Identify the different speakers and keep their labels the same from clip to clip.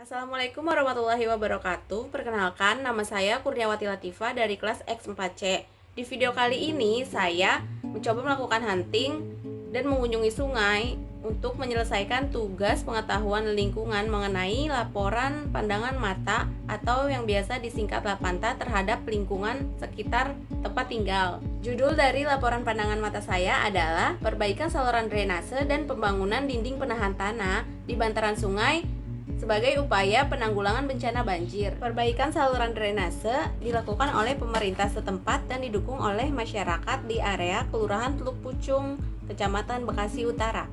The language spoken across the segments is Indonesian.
Speaker 1: Assalamualaikum warahmatullahi wabarakatuh. Perkenalkan, nama saya Kurniawati Latifah dari kelas X4C. Di video kali ini, saya mencoba melakukan hunting dan mengunjungi sungai untuk menyelesaikan tugas pengetahuan lingkungan mengenai laporan pandangan mata atau yang biasa disingkat LAPANTA terhadap lingkungan sekitar tempat tinggal. Judul dari laporan pandangan mata saya adalah perbaikan saluran drainase dan pembangunan dinding penahan tanah di bantaran sungai sebagai upaya penanggulangan bencana banjir. Perbaikan saluran drainase dilakukan oleh pemerintah setempat dan didukung oleh masyarakat di area Kelurahan Teluk Pucung, Kecamatan Bekasi Utara.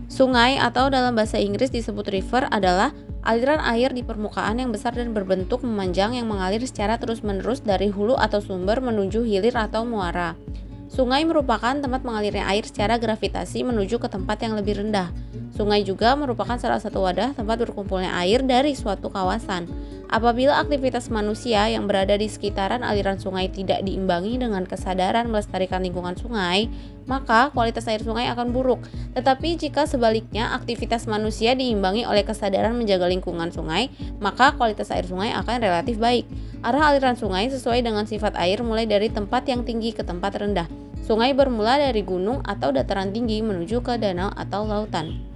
Speaker 1: Sungai atau dalam bahasa Inggris disebut river adalah aliran air di permukaan yang besar dan berbentuk memanjang yang mengalir secara terus-menerus dari hulu atau sumber menuju hilir atau muara. Sungai merupakan tempat mengalirnya air secara gravitasi menuju ke tempat yang lebih rendah. Sungai juga merupakan salah satu wadah tempat berkumpulnya air dari suatu kawasan. Apabila aktivitas manusia yang berada di sekitaran aliran sungai tidak diimbangi dengan kesadaran melestarikan lingkungan sungai, maka kualitas air sungai akan buruk. Tetapi jika sebaliknya aktivitas manusia diimbangi oleh kesadaran menjaga lingkungan sungai, maka kualitas air sungai akan relatif baik. Arah aliran sungai sesuai dengan sifat air mulai dari tempat yang tinggi ke tempat rendah. Sungai bermula dari gunung atau dataran tinggi menuju ke danau atau lautan.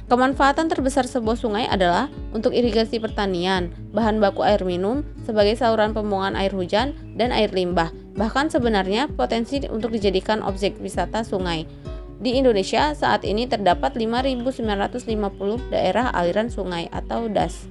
Speaker 1: Kemanfaatan terbesar sebuah sungai adalah untuk irigasi pertanian, bahan baku air minum, sebagai saluran pembuangan air hujan, dan air limbah. Bahkan sebenarnya potensi untuk dijadikan objek wisata sungai. Di Indonesia saat ini terdapat 5.950 daerah aliran sungai atau DAS.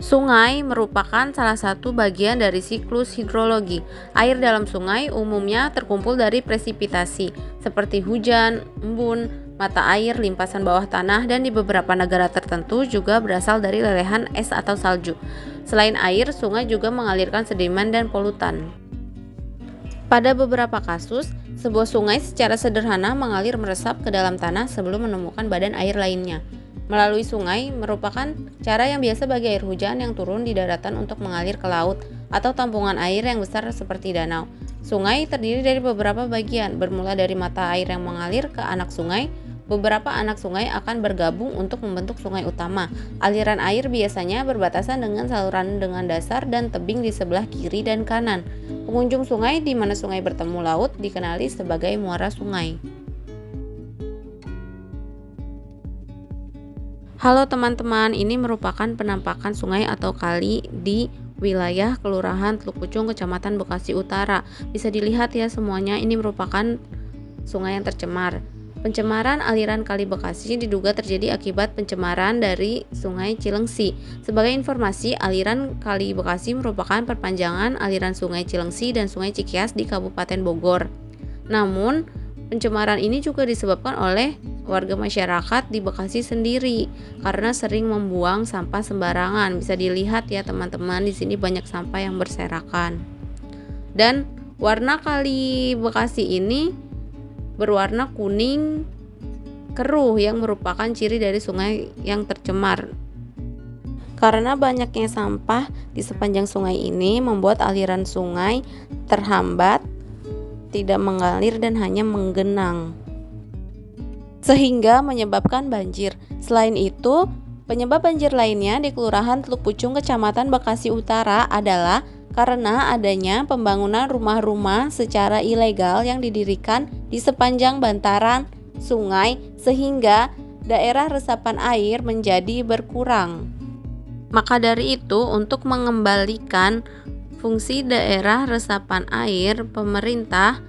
Speaker 1: Sungai merupakan salah satu bagian dari siklus hidrologi. Air dalam sungai umumnya terkumpul dari presipitasi, seperti hujan, embun, mata air, limpasan bawah tanah, dan di beberapa negara tertentu juga berasal dari lelehan es atau salju. Selain air, sungai juga mengalirkan sedimen dan polutan. Pada beberapa kasus, sebuah sungai secara sederhana mengalir meresap ke dalam tanah sebelum menemukan badan air lainnya. Melalui sungai merupakan cara yang biasa bagi air hujan yang turun di daratan untuk mengalir ke laut atau tampungan air yang besar seperti danau. Sungai terdiri dari beberapa bagian, bermula dari mata air yang mengalir ke anak sungai. Beberapa anak sungai akan bergabung untuk membentuk sungai utama. Aliran air biasanya berbatasan dengan saluran dengan dasar dan tebing di sebelah kiri dan kanan. Pengunjung sungai di mana sungai bertemu laut dikenali sebagai muara sungai. Halo teman-teman, ini merupakan penampakan sungai atau kali di wilayah Kelurahan Teluk Pucung, Kecamatan Bekasi Utara. Bisa dilihat ya semuanya, ini merupakan sungai yang tercemar. Pencemaran aliran Kali Bekasi diduga terjadi akibat pencemaran dari Sungai Cilengsi. Sebagai informasi, aliran Kali Bekasi merupakan perpanjangan aliran Sungai Cilengsi dan Sungai Cikias di Kabupaten Bogor. Namun, pencemaran ini juga disebabkan oleh warga masyarakat di Bekasi sendiri karena sering membuang sampah sembarangan. Bisa dilihat ya teman-teman, di sini banyak sampah yang berserakan. Dan warna Kali Bekasi ini berwarna kuning keruh yang merupakan ciri dari sungai yang tercemar. Karena banyaknya sampah di sepanjang sungai ini membuat aliran sungai terhambat, tidak mengalir dan hanya menggenang, sehingga menyebabkan banjir. Selain itu, penyebab banjir lainnya di Kelurahan Teluk Pucung, Kecamatan Bekasi Utara adalah karena adanya pembangunan rumah-rumah secara ilegal yang didirikan di sepanjang bantaran sungai sehingga daerah resapan air menjadi berkurang. Maka dari itu, untuk mengembalikan fungsi daerah resapan air, pemerintah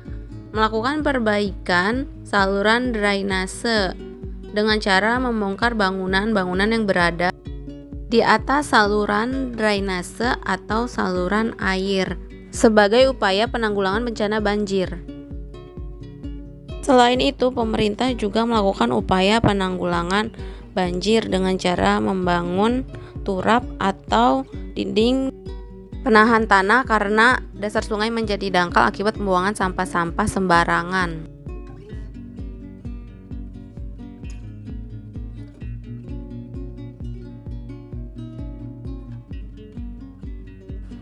Speaker 1: melakukan perbaikan saluran drainase dengan cara membongkar bangunan-bangunan yang berada di atas saluran drainase atau saluran air sebagai upaya penanggulangan bencana banjir. Selain itu, pemerintah juga melakukan upaya penanggulangan banjir dengan cara membangun turap atau dinding penahan tanah karena dasar sungai menjadi dangkal akibat pembuangan sampah-sampah sembarangan.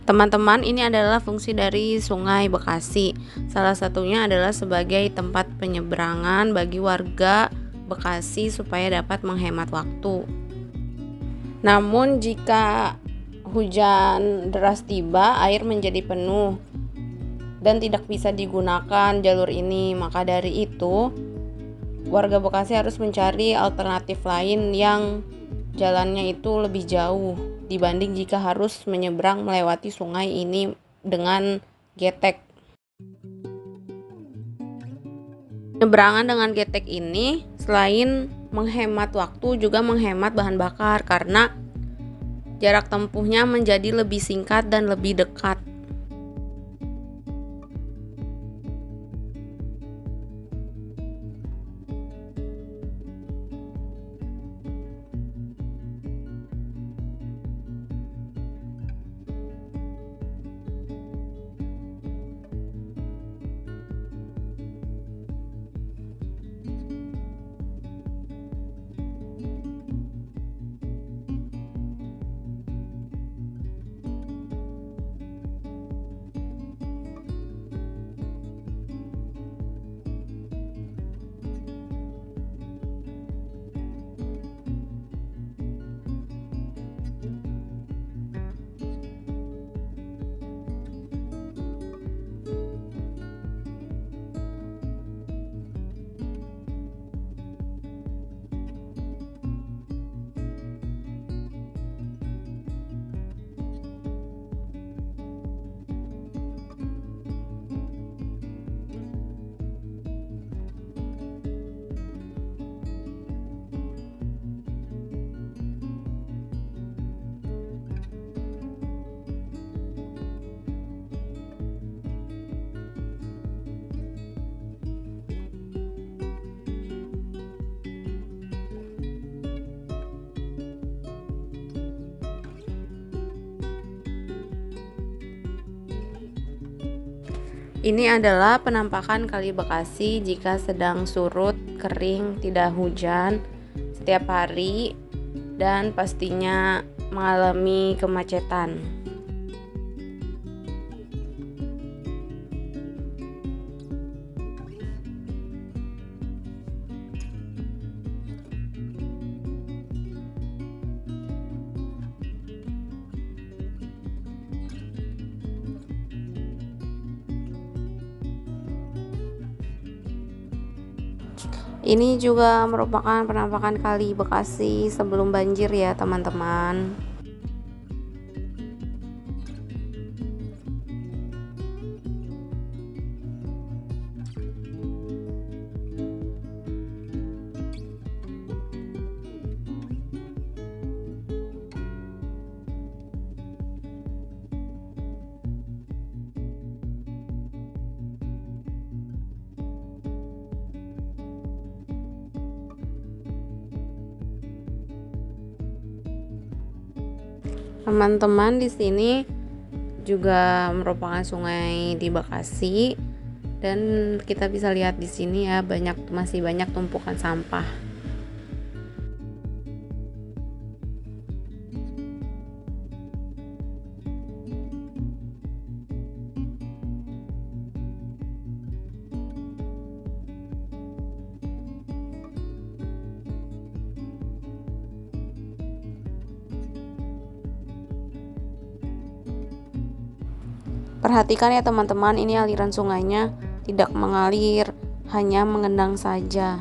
Speaker 1: Teman-teman, ini adalah fungsi dari Sungai Bekasi. Salah satunya adalah sebagai tempat penyeberangan bagi warga Bekasi supaya dapat menghemat waktu. Namun jika hujan deras tiba, air menjadi penuh dan tidak bisa digunakan jalur ini. Maka dari itu, warga Bekasi harus mencari alternatif lain yang jalannya itu lebih jauh dibanding jika harus menyeberang melewati sungai ini dengan getek. Penyeberangan dengan getek ini selain menghemat waktu juga menghemat bahan bakar karena jarak tempuhnya menjadi lebih singkat dan lebih dekat. Ini adalah penampakan Kali Bekasi jika sedang surut, kering, tidak hujan setiap hari dan pastinya mengalami kemacetan. Ini juga merupakan penampakan Kali Bekasi sebelum banjir ya teman-teman. Teman-teman, di sini juga merupakan sungai di Bekasi dan kita bisa lihat di sini ya masih banyak tumpukan sampah. Perhatikan ya teman-teman, ini aliran sungainya tidak mengalir, hanya mengendang saja.